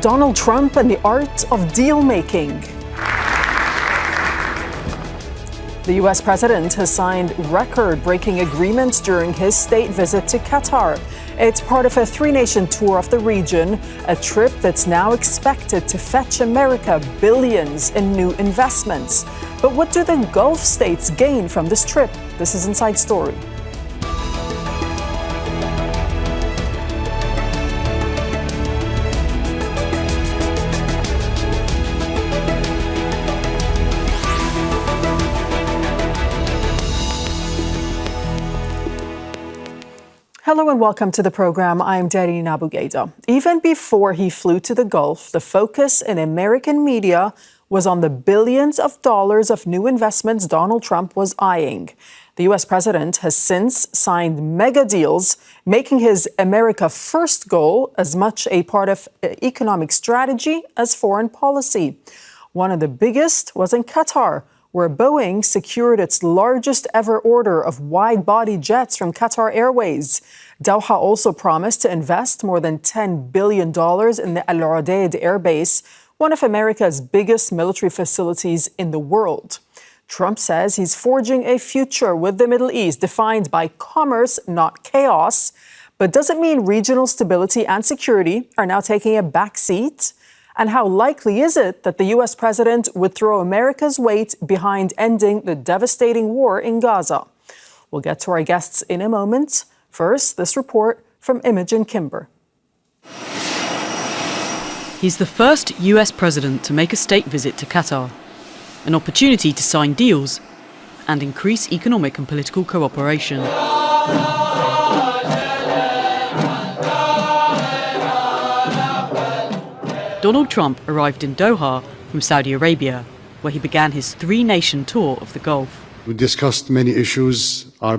Donald Trump and the art of deal-making. The U.S. president has signed record-breaking agreements during his state visit to Qatar. It's part of a three-nation tour of the region, a trip that's now expected to fetch America billions in new investments. But what do the Gulf states gain from this trip? This is Inside Story. Hello and welcome to the program. I'm Dareen Abughaida. Even before he flew to the Gulf, the focus in American media was on the billions of dollars of new investments Donald Trump was eyeing. The U.S. president has since signed mega deals, making his America First goal as much a part of economic strategy as foreign policy. One of the biggest was in Qatar, where Boeing secured its largest ever order of wide-body jets from Qatar Airways. Doha also promised to invest more than $10 billion in the Udeid air base, one of America's biggest military facilities in the world. Trump says he's forging a future with the Middle East defined by commerce, not chaos. But does it mean regional stability and security are now taking a back seat? And how likely is it that the U.S. president would throw America's weight behind ending the devastating war in Gaza? We'll get to our guests in a moment. First, this report from Imogen Kimber. He's the first U.S. president to make a state visit to Qatar, an opportunity to sign deals and increase economic and political cooperation. Donald Trump arrived in Doha from Saudi Arabia, where he began his three-nation tour of the Gulf. We discussed many issues, our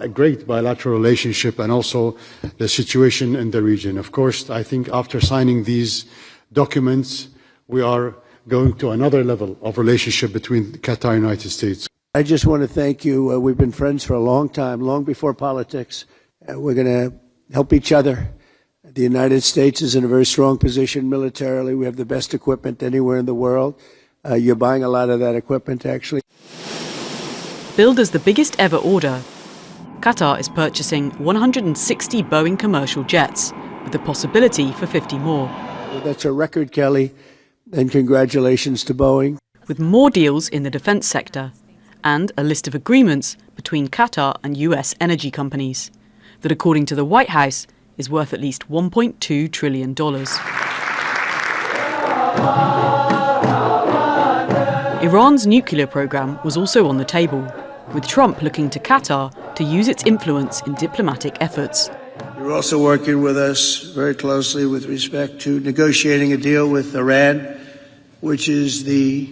great bilateral relationship and also the situation in the region. Of course, I think after signing these documents, we are going to another level of relationship between Qatar and the United States. I just want to thank you. We've been friends for a long time, long before politics. We're going to help each other. The United States is in a very strong position militarily. We have the best equipment anywhere in the world. You're buying a lot of that equipment, actually. Billed as the biggest ever order, Qatar is purchasing 160 Boeing commercial jets, with the possibility for 50 more. Well, that's a record, Kelly, and congratulations to Boeing. With more deals in the defence sector and a list of agreements between Qatar and US energy companies that, according to the White House, is worth at least $1.2 trillion. Iran's nuclear program was also on the table, with Trump looking to Qatar to use its influence in diplomatic efforts. You're also working with us very closely with respect to negotiating a deal with Iran, which is the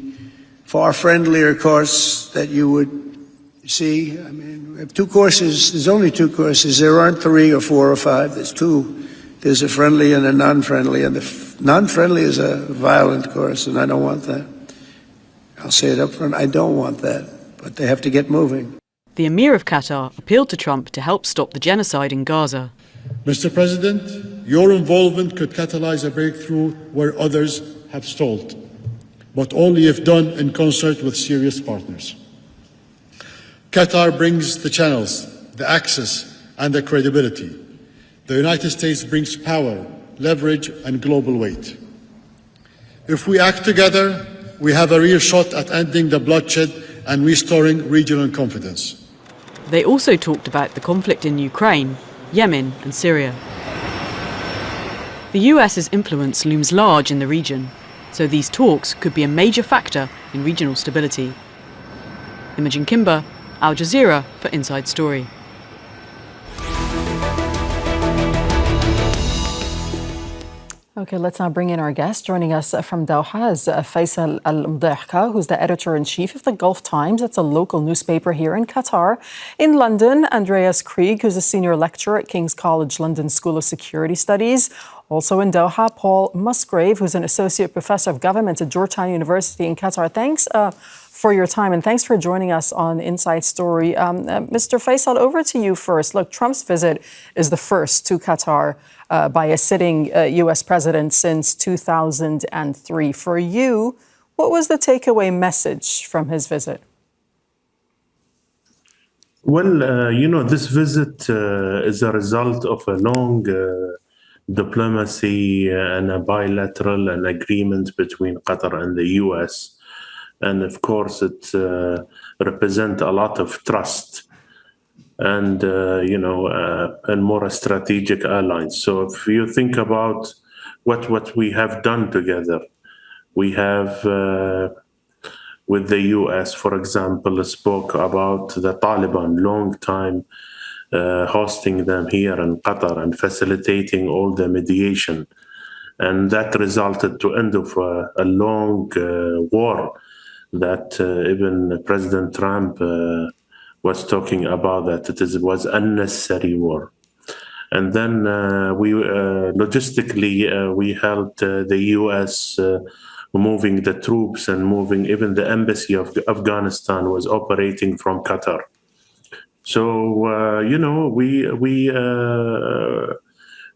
far friendlier course that you would see. I mean, we have two courses. There's only two courses. There aren't three or four or five. There's two. There's a friendly and a non-friendly. And the non-friendly is a violent course, and I don't want that. I'll say it up front. I don't want that. But they have to get moving. The Emir of Qatar appealed to Trump to help stop the genocide in Gaza. Mr. President, your involvement could catalyze a breakthrough where others have stalled, but only if done in concert with serious partners. Qatar brings the channels, the access, and the credibility. The United States brings power, leverage, and global weight. If we act together, we have a real shot at ending the bloodshed and restoring regional confidence. They also talked about the conflict in Ukraine, Yemen, and Syria. The US's influence looms large in the region, so these talks could be a major factor in regional stability. Imogen Kimber, Al Jazeera for Inside Story. Okay, let's now bring in our guest. Joining us from Doha is Faisal Al-Mdahka, who's the editor-in-chief of the Gulf Times. It's a local newspaper here in Qatar. In London, Andreas Krieg, who's a senior lecturer at King's College London School of Security Studies. Also in Doha, Paul Musgrave, who's an associate professor of government at Georgetown University in Qatar. Thanks for your time, and thanks for joining us on Inside Story. Mr. Faisal, over to you first. Look, Trump's visit is the first to Qatar by a sitting U.S. president since 2003. For you, what was the takeaway message from his visit? Well, this visit is a result of a long diplomacy and a bilateral an agreement between Qatar and the U.S. And of course, it represents a lot of trust and, and more strategic alliance. So if you think about what we have done together, we have, with the U.S., for example, spoke about the Taliban, long time hosting them here in Qatar and facilitating all the mediation. And that resulted to end of a long war that even President Trump was talking about, that it was unnecessary war. And then we logistically, we helped the U.S. Moving the troops and moving even the embassy of Afghanistan was operating from Qatar. So,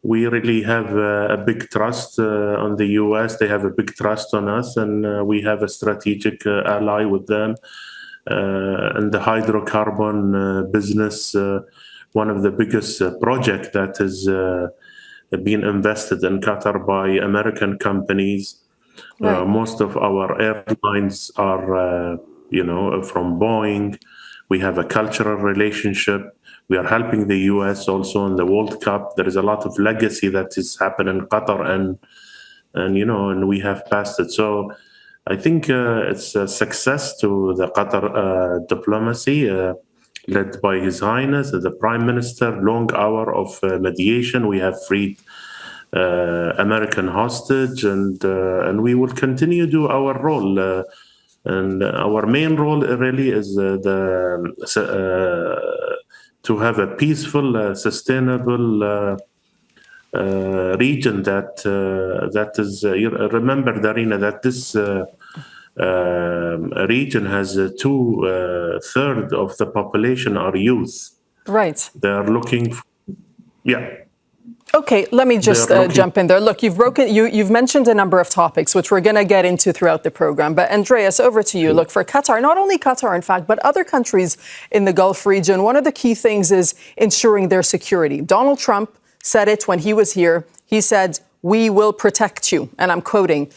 we really have a big trust on the U.S. They have a big trust on us, and we have a strategic ally with them. And the hydrocarbon business, one of the biggest projects that has been invested in Qatar by American companies. Right. Most of our airlines are, from Boeing. We have a cultural relationship. We are helping the U.S. also in the World Cup. There is a lot of legacy that is happening in Qatar, and we have passed it. So I think it's a success to the Qatar diplomacy, led by His Highness, the Prime Minister. Long hour of mediation. We have freed American hostage, and we will continue to do our role. And our main role really is to have a peaceful, sustainable region that is. Remember, Dareen, that this region has 2/3 of the population are youth. Right. They are looking. Okay, let me just jump in there. Look, you've mentioned a number of topics, which we're going to get into throughout the program. But Andreas, over to you. Look, for Qatar, not only Qatar, in fact, but other countries in the Gulf region, one of the key things is ensuring their security. Donald Trump said it when he was here. He said, "We will protect you." And I'm quoting.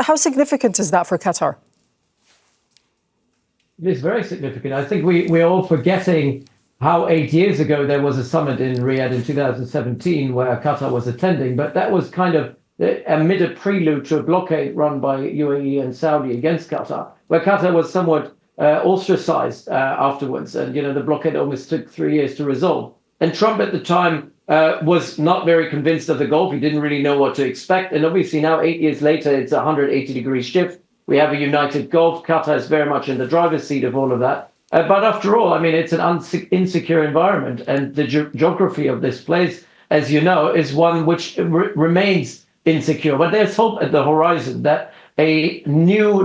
How significant is that for Qatar? It is very significant. I think we're all forgetting how 8 years ago there was a summit in Riyadh in 2017 where Qatar was attending, but that was kind of amid a prelude to a blockade run by UAE and Saudi against Qatar, where Qatar was somewhat ostracized afterwards. And, the blockade almost took 3 years to resolve. And Trump at the time was not very convinced of the Gulf. He didn't really know what to expect. And obviously now, 8 years later, it's a 180-degree shift. We have a united Gulf. Qatar is very much in the driver's seat of all of that. But after all, I mean, it's an insecure environment. And the geography of this place, as you know, is one which remains insecure. But there's hope at the horizon that a new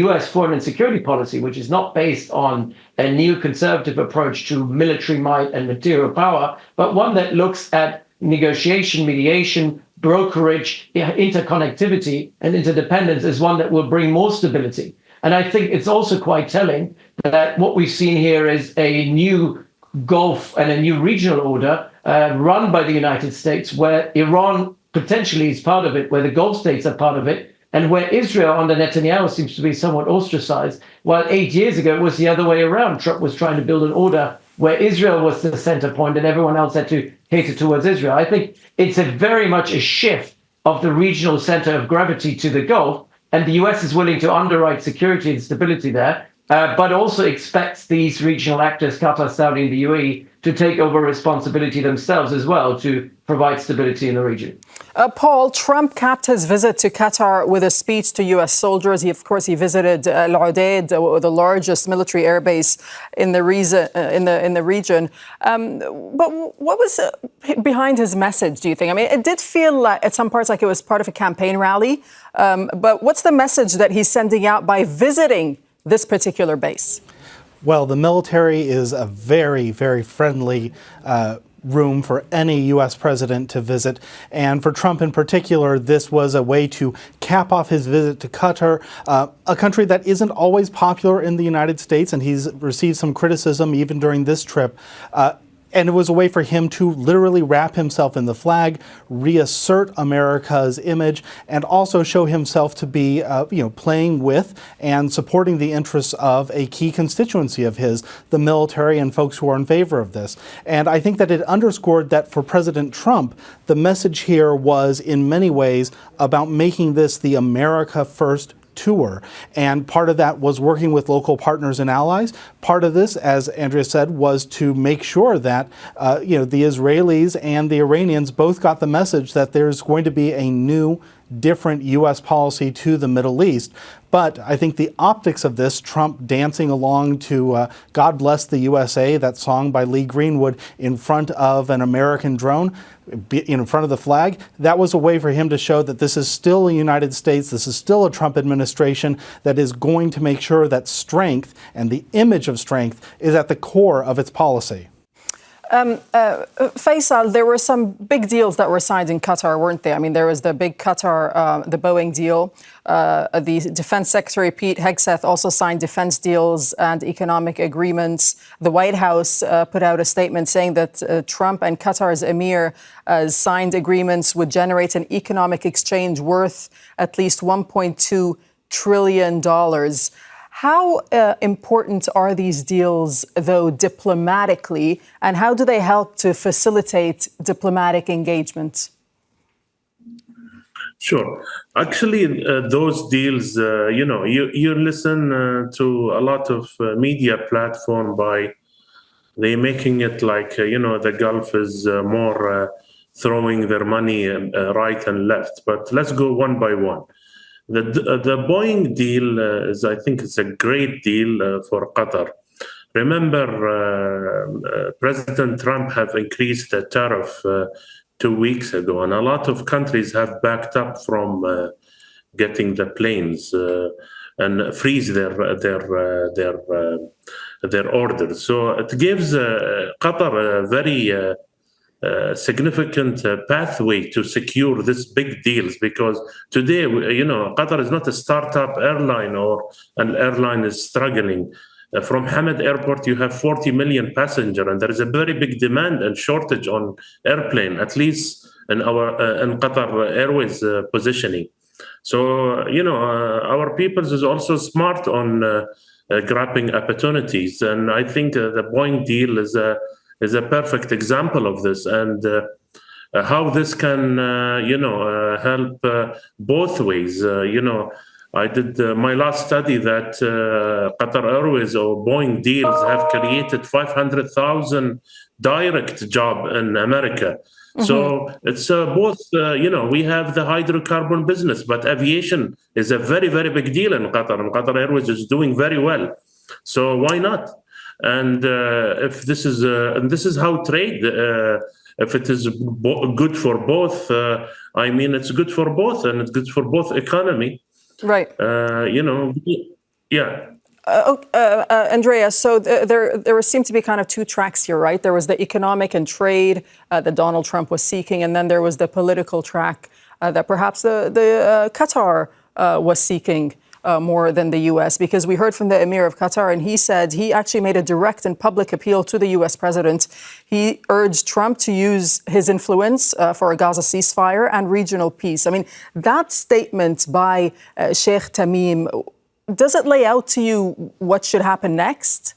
U.S. foreign and security policy, which is not based on a neoconservative approach to military might and material power, but one that looks at negotiation, mediation, brokerage, interconnectivity, and interdependence, is one that will bring more stability. And I think it's also quite telling that what we've seen here is a new Gulf and a new regional order run by the United States, where Iran potentially is part of it, where the Gulf states are part of it, and where Israel under Netanyahu seems to be somewhat ostracized, while 8 years ago it was the other way around. Trump was trying to build an order where Israel was the center point and everyone else had to cater towards Israel. I think it's very much a shift of the regional center of gravity to the Gulf. And the US is willing to underwrite security and stability there, but also expects these regional actors, Qatar, Saudi, and the UAE, to take over responsibility themselves as well to provide stability in the region. Paul, Trump capped his visit to Qatar with a speech to U.S. soldiers. He visited Udeid, the largest military airbase in the region. But what was behind his message, do you think? I mean, it did feel like, at some parts, like it was part of a campaign rally. But what's the message that he's sending out by visiting this particular base? Well, the military is a very, very friendly room for any U.S. president to visit. And for Trump in particular, this was a way to cap off his visit to Qatar, a country that isn't always popular in the United States. And he's received some criticism even during this trip. And it was a way for him to literally wrap himself in the flag, reassert America's image, and also show himself to be, playing with and supporting the interests of a key constituency of his, the military and folks who are in favor of this. And I think that it underscored that for President Trump, the message here was in many ways about making this the America First tour. And part of that was working with local partners and allies. Part of this, as Andrea said, was to make sure that the Israelis and the Iranians both got the message that there's going to be a new, different U.S. policy to the Middle East. But I think the optics of this, Trump dancing along to God Bless the USA, that song by Lee Greenwood, in front of an American drone, in front of the flag, that was a way for him to show that this is still the United States, this is still a Trump administration that is going to make sure that strength and the image of strength is at the core of its policy. Faisal, there were some big deals that were signed in Qatar, weren't there? I mean, there was the big Qatar, the Boeing deal. The Defense Secretary Pete Hegseth also signed defense deals and economic agreements. The White House put out a statement saying that Trump and Qatar's emir signed agreements would generate an economic exchange worth at least $1.2 trillion. How important are these deals, though, diplomatically, and how do they help to facilitate diplomatic engagement? Sure. Actually, those deals, you listen to a lot of media platform they making it like, the Gulf is more throwing their money right and left. But let's go one by one. The Boeing deal I think it's a great deal for Qatar. Remember, President Trump have increased the tariff 2 weeks ago, and a lot of countries have backed up from getting the planes and freeze their orders. So it gives Qatar a very significant pathway to secure this big deals, because today, Qatar is not a startup airline or an airline is struggling. From Hamad Airport, you have 40 million passengers, and there is a very big demand and shortage on airplane, at least in in Qatar Airways positioning. So, our peoples is also smart on grabbing opportunities, and I think the Boeing deal is a perfect example of this, and how this can, help both ways. I did my last study that Qatar Airways or Boeing deals have created 500,000 direct job in America. Mm-hmm. So it's both, we have the hydrocarbon business, but aviation is a very, very big deal in Qatar, and Qatar Airways is doing very well. So why not? And if this is and this is how trade, if it is good for both, it's good for both, and it's good for both economy. Right. Yeah. Andrea, so there seem to be kind of two tracks here, right? There was the economic and trade that Donald Trump was seeking, and then there was the political track that perhaps the Qatar was seeking. More than the U.S., because we heard from the Emir of Qatar, and he said he actually made a direct and public appeal to the U.S. president. He urged Trump to use his influence for a Gaza ceasefire and regional peace. I mean, that statement by Sheikh Tamim, does it lay out to you what should happen next?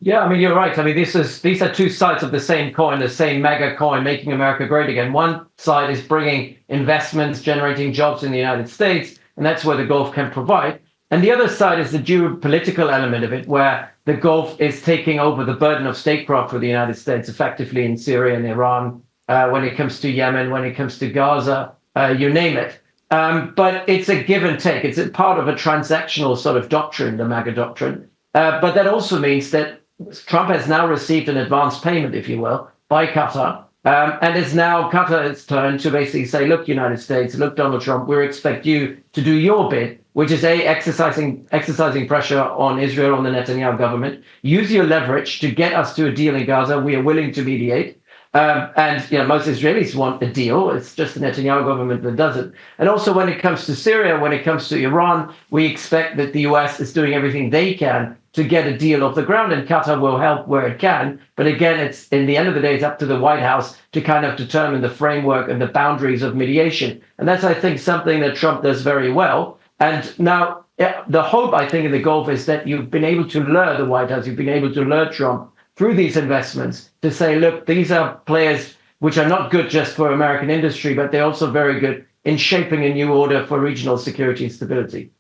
Yeah, you're right. These are two sides of the same coin, the same mega coin, making America great again. One side is bringing investments, generating jobs in the United States, and that's where the Gulf can provide. And the other side is the geopolitical element of it, where the Gulf is taking over the burden of statecraft for the United States, effectively in Syria and Iran, when it comes to Yemen, when it comes to Gaza, you name it. But it's a give and take. It's a part of a transactional sort of doctrine, the MAGA doctrine. But that also means that Trump has now received an advance payment, if you will, by Qatar. And it's now Qatar's turn to basically say, look, United States, look, Donald Trump, we expect you to do your bit, which is exercising pressure on Israel, on the Netanyahu government. Use your leverage to get us to a deal in Gaza. We are willing to mediate. And most Israelis want a deal. It's just the Netanyahu government that doesn't. And also when it comes to Syria, when it comes to Iran, we expect that the US is doing everything they can to get a deal off the ground, and Qatar will help where it can. But again, it's in the end of the day, it's up to the White House to kind of determine the framework and the boundaries of mediation. And that's, I think, something that Trump does very well. And now the hope, I think, in the Gulf is that you've been able to lure the White House, you've been able to lure Trump through these investments to say, look, these are players which are not good just for American industry, but they're also very good in shaping a new order for regional security and stability.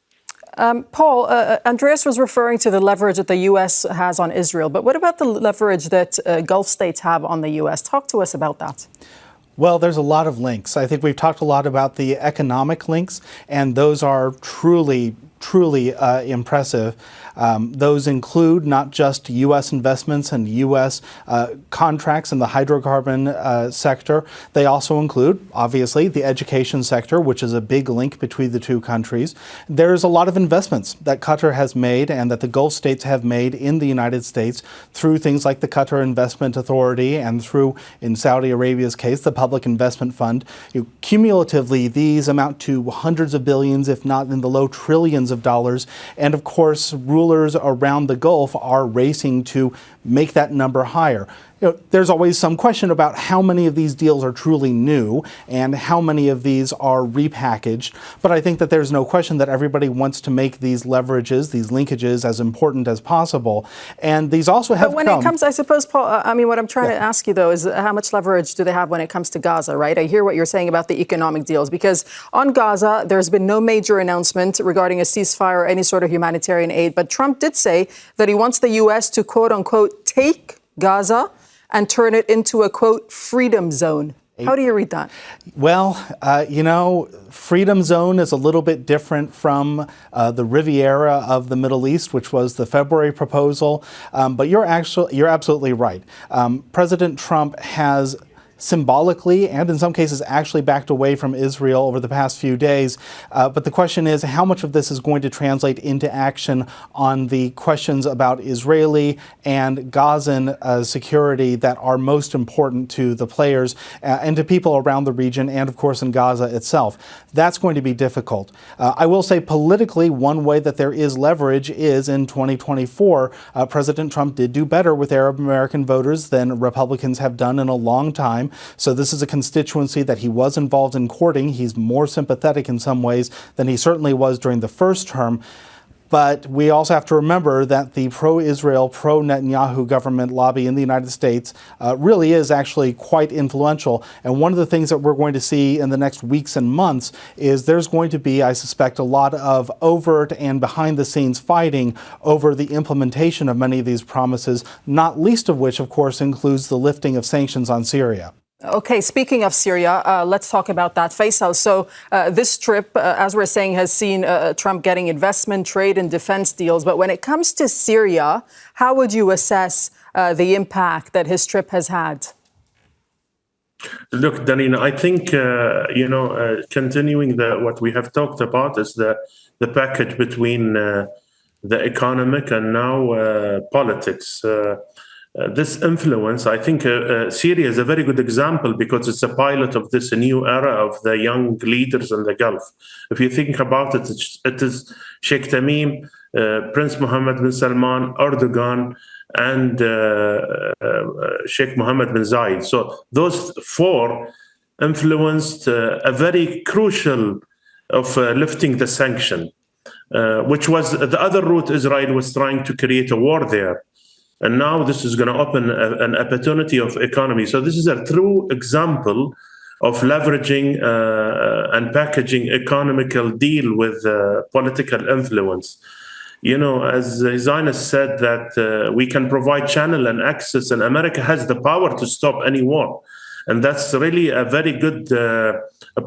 Paul, Andreas was referring to the leverage that the U.S. has on Israel, but what about the leverage that Gulf states have on the U.S.? Talk to us about that. Well, there's a lot of links. I think we've talked a lot about the economic links, and those are truly impressive. Those include not just U.S. investments and U.S. Contracts in the hydrocarbon sector. They also include, obviously, the education sector, which is a big link between the two countries. There's a lot of investments that Qatar has made and that the Gulf states have made in the United States through things like the Qatar Investment Authority and through, in Saudi Arabia's case, the Public Investment Fund. Cumulatively, these amount to hundreds of billions, if not in the low trillions of dollars. And of course, rulers around the Gulf are racing to make that number higher. There's always some question about how many of these deals are truly new and how many of these are repackaged. But I think that there's no question that everybody wants to make these leverages, these linkages, as important as possible. And these also have. But when it comes, I suppose, Paul, I mean, what I'm trying to ask you, though, is how much leverage do they have when it comes to Gaza, right? I hear what you're saying about the economic deals, because on Gaza, there's been no major announcement regarding a ceasefire or any sort of humanitarian aid. But Trump did say that he wants the U.S. to, quote unquote, take Gaza and turn it into a, quote, freedom zone. How do you read that? Well, freedom zone is a little bit different from the Riviera of the Middle East, which was the February proposal. But you're absolutely right. President Trump has symbolically and in some cases actually backed away from Israel over the past few days. But the question is how much of this is going to translate into action on the questions about Israeli and Gazan security that are most important to the players and to people around the region and, of course, in Gaza itself. That's going to be difficult. I will say politically, one way that there is leverage is in 2024. President Trump did do better with Arab American voters than Republicans have done in a long time. So this is a constituency that he was involved in courting. He's more sympathetic in some ways than he certainly was during the first term. But we also have to remember that the pro-Israel, pro-Netanyahu government lobby in the United States really is actually quite influential. And one of the things that we're going to see in the next weeks and months is there's going to be, I suspect, a lot of overt and behind-the-scenes fighting over the implementation of many of these promises, not least of which, of course, includes the lifting of sanctions on Syria. Okay, speaking of Syria, let's talk about that. Faisal, so this trip, as we're saying, has seen Trump getting investment, trade and defense deals. But when it comes to Syria, how would you assess the impact that his trip has had? Look, Dareen, I think, continuing what we have talked about is the package between the economic and now politics. This influence, I think Syria is a very good example because it's a pilot of this new era of the young leaders in the Gulf. If you think about it, it is Sheikh Tamim, Prince Mohammed bin Salman, Erdogan, and Sheikh Mohammed bin Zayed. So those four influenced a very crucial of lifting the sanction, which was the other route. Israel was trying to create a war there. And now this is going to open an opportunity of economy. So this is a true example of leveraging and packaging economical deal with political influence. As His Highness said that we can provide channel and access, and America has the power to stop any war. And that's really a very good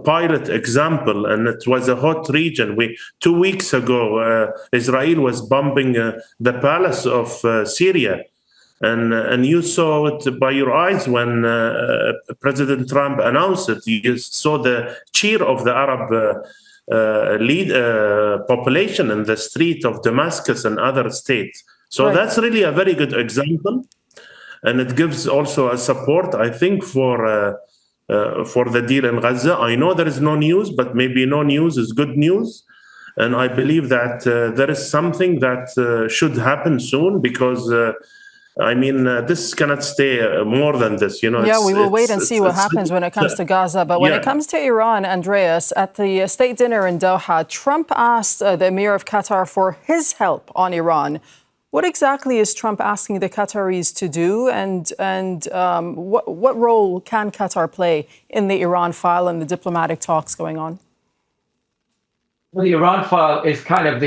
pilot example. And it was a hot region. 2 weeks ago, Israel was bombing the palace of Syria. And you saw it by your eyes when President Trump announced it. You saw the cheer of the Arab population in the street of Damascus and other states. So Right. that's really a very good example. And it gives also a support, I think, for the deal in Gaza. I know there is no news, but maybe no news is good news. And I believe that there is something that should happen soon because, this cannot stay more than this. Yeah, we will wait and see what happens when it comes to Gaza. But when it Yeah. comes to Iran, Andreas, at the state dinner in Doha, Trump asked the Emir of Qatar for his help on Iran. What exactly is Trump asking the Qataris to do? And what role can Qatar play in the Iran file and the diplomatic talks going on? Well, the Iran file is kind of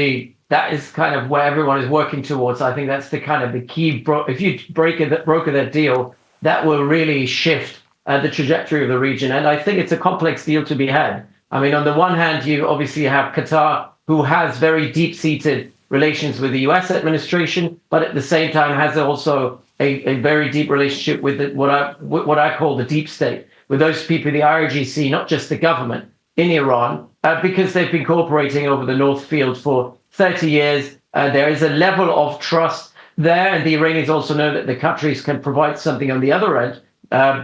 where everyone is working towards. I think that's the kind of the key. If you broker that deal, that will really shift the trajectory of the region. And I think it's a complex deal to be had. I mean, on the one hand, you obviously have Qatar, who has very deep-seated relations with the U.S. administration, but at the same time has also a very deep relationship with what I call the deep state, with those people, the IRGC, not just the government in Iran, because they've been cooperating over the North Field for 30 years. There is a level of trust there, and the Iranians also know that the Qataris can provide something on the other end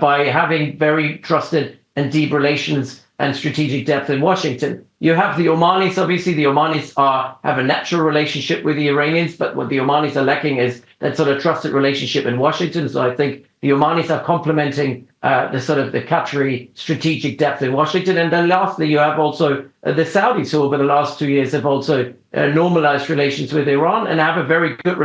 by having very trusted and deep relations and strategic depth in Washington. You have the Omanis. Obviously, the Omanis have a natural relationship with the Iranians, but what the Omanis are lacking is that sort of trusted relationship in Washington. So I think the Omanis are complementing the Qatari strategic depth in Washington. And then lastly, you have also the Saudis, who over the last 2 years have also normalized relations with Iran and have a very good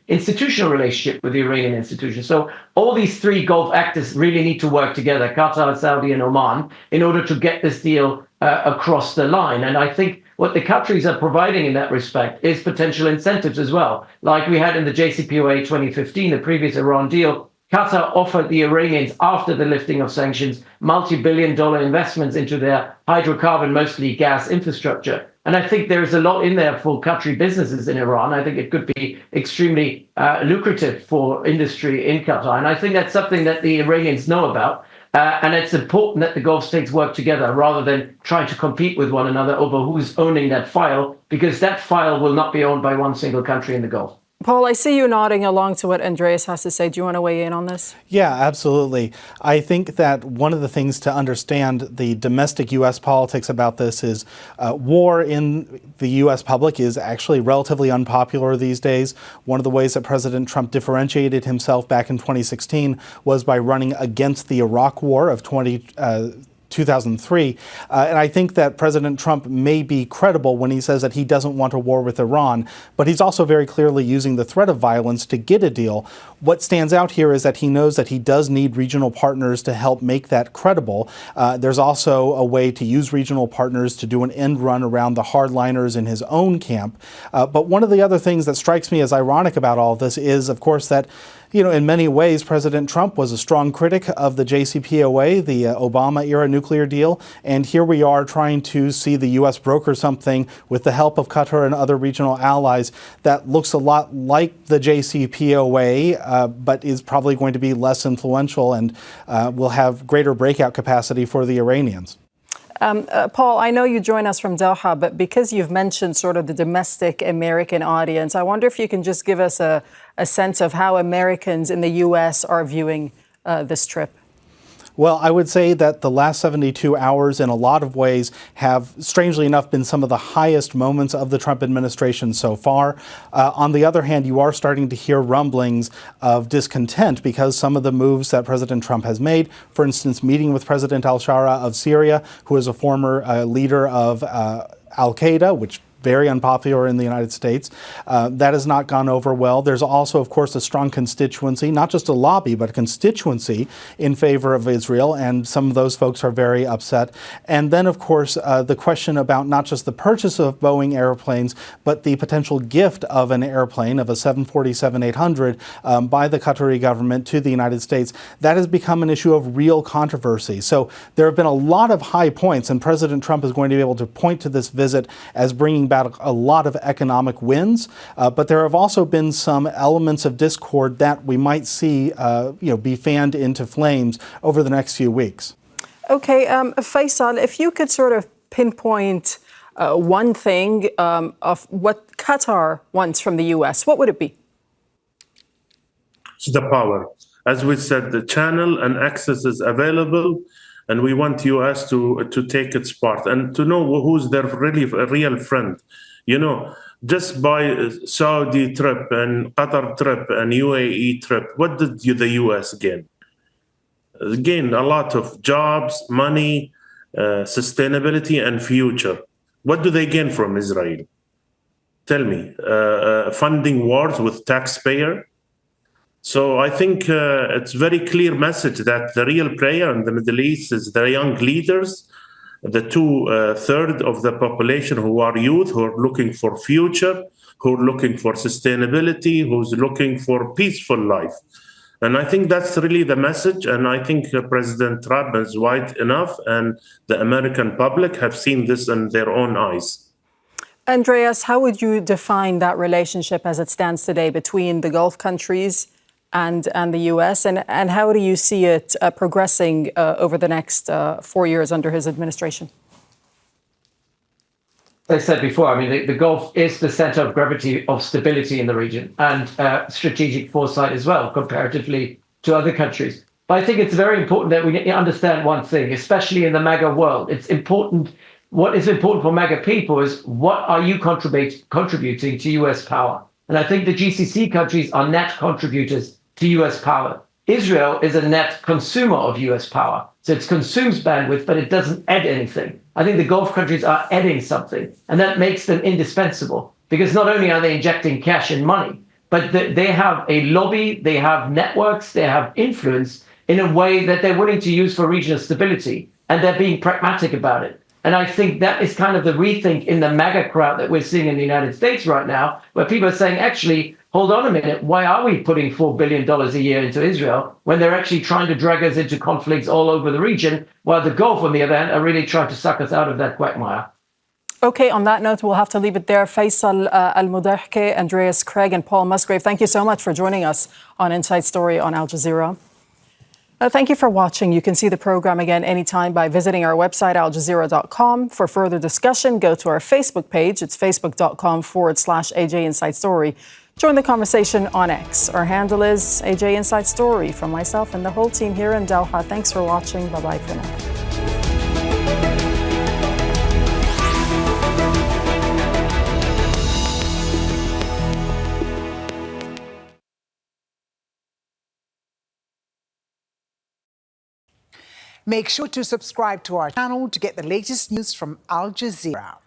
institutional relationship with the Iranian institutions. So all these three Gulf actors really need to work together, Qatar, Saudi, and Oman, in order to get this deal across the line. And I think what the Qataris are providing in that respect is potential incentives as well. Like we had in the JCPOA 2015, the previous Iran deal, Qatar offered the Iranians, after the lifting of sanctions, multi-billion-dollar investments into their hydrocarbon, mostly gas infrastructure. And I think there is a lot in there for Qatari businesses in Iran. I think it could be extremely lucrative for industry in Qatar. And I think that's something that the Iranians know about. And it's important that the Gulf states work together rather than trying to compete with one another over who's owning that file, because that file will not be owned by one single country in the Gulf. Paul, I see you nodding along to what Andreas has to say. Do you want to weigh in on this? Yeah, absolutely. I think that one of the things to understand the domestic U.S. politics about this is war in the U.S. public is actually relatively unpopular these days. One of the ways that President Trump differentiated himself back in 2016 was by running against the Iraq War of 2003. And I think that President Trump may be credible when he says that he doesn't want a war with Iran, but he's also very clearly using the threat of violence to get a deal. What stands out here is that he knows that he does need regional partners to help make that credible. There's also a way to use regional partners to do an end run around the hardliners in his own camp. But one of the other things that strikes me as ironic about all of this is, of course, that in many ways, President Trump was a strong critic of the JCPOA, the Obama-era nuclear deal, and here we are trying to see the U.S. broker something with the help of Qatar and other regional allies that looks a lot like the JCPOA, but is probably going to be less influential and will have greater breakout capacity for the Iranians. Paul, I know you join us from Doha, but because you've mentioned sort of the domestic American audience, I wonder if you can just give us a sense of how Americans in the U.S. are viewing this trip. Well, I would say that the last 72 hours in a lot of ways have, strangely enough, been some of the highest moments of the Trump administration so far. On the other hand, you are starting to hear rumblings of discontent because some of the moves that President Trump has made, for instance, meeting with President al-Shara of Syria, who is a former leader of al-Qaeda, which very unpopular in the United States. That has not gone over well. There's also, of course, a strong constituency, not just a lobby, but a constituency in favor of Israel, and some of those folks are very upset. And then, of course, the question about not just the purchase of Boeing airplanes, but the potential gift of an airplane, of a 747-800, by the Qatari government to the United States. That has become an issue of real controversy. So there have been a lot of high points, and President Trump is going to be able to point to this visit as bringing about a lot of economic wins, but there have also been some elements of discord that we might see be fanned into flames over the next few weeks. Okay, Faisal, if you could sort of pinpoint one thing of what Qatar wants from the U.S., what would it be? It's the power. As we said, the channel and access is available, and we want US to take its part and to know who's their really real friend. You know, just by Saudi trip and Qatar trip and UAE trip, what did the US gain? Gain a lot of jobs, money, sustainability, and future. What do they gain from Israel? Tell me, funding wars with taxpayer? So I think it's very clear message that the real player in the Middle East is the young leaders, the two-thirds of the population who are youth, who are looking for future, who are looking for sustainability, who's looking for peaceful life. And I think that's really the message. And I think President Trump is right enough, and the American public have seen this in their own eyes. Andreas, how would you define that relationship as it stands today between the Gulf countries and the U.S., and how do you see it progressing over the next 4 years under his administration? As I said before, I mean, the Gulf is the center of gravity of stability in the region and strategic foresight as well, comparatively to other countries. But I think it's very important that we understand one thing, especially in the MAGA world. It's important. What is important for MAGA people is what are you contributing to U.S. power? And I think the GCC countries are net contributors to U.S. power. Israel is a net consumer of U.S. power. So it consumes bandwidth, but it doesn't add anything. I think the Gulf countries are adding something, and that makes them indispensable because not only are they injecting cash and money, but they have a lobby, they have networks, they have influence in a way that they're willing to use for regional stability, and they're being pragmatic about it. And I think that is kind of the rethink in the MAGA crowd that we're seeing in the United States right now, where people are saying, actually, hold on a minute, why are we putting $4 billion a year into Israel when they're actually trying to drag us into conflicts all over the region, while the Gulf, on the other hand, are really trying to suck us out of that quagmire? Okay, on that note, we'll have to leave it there. Faisal Al-Mudahki, Andreas Craig, and Paul Musgrave, thank you so much for joining us on Inside Story on Al Jazeera. Thank you for watching. You can see the program again anytime by visiting our website, aljazeera.com. For further discussion, go to our Facebook page. It's facebook.com/AJ Inside Story. Join the conversation on X. Our handle is AJ Inside Story. From myself and the whole team here in Doha, thanks for watching. Bye-bye for now. Make sure to subscribe to our channel to get the latest news from Al Jazeera.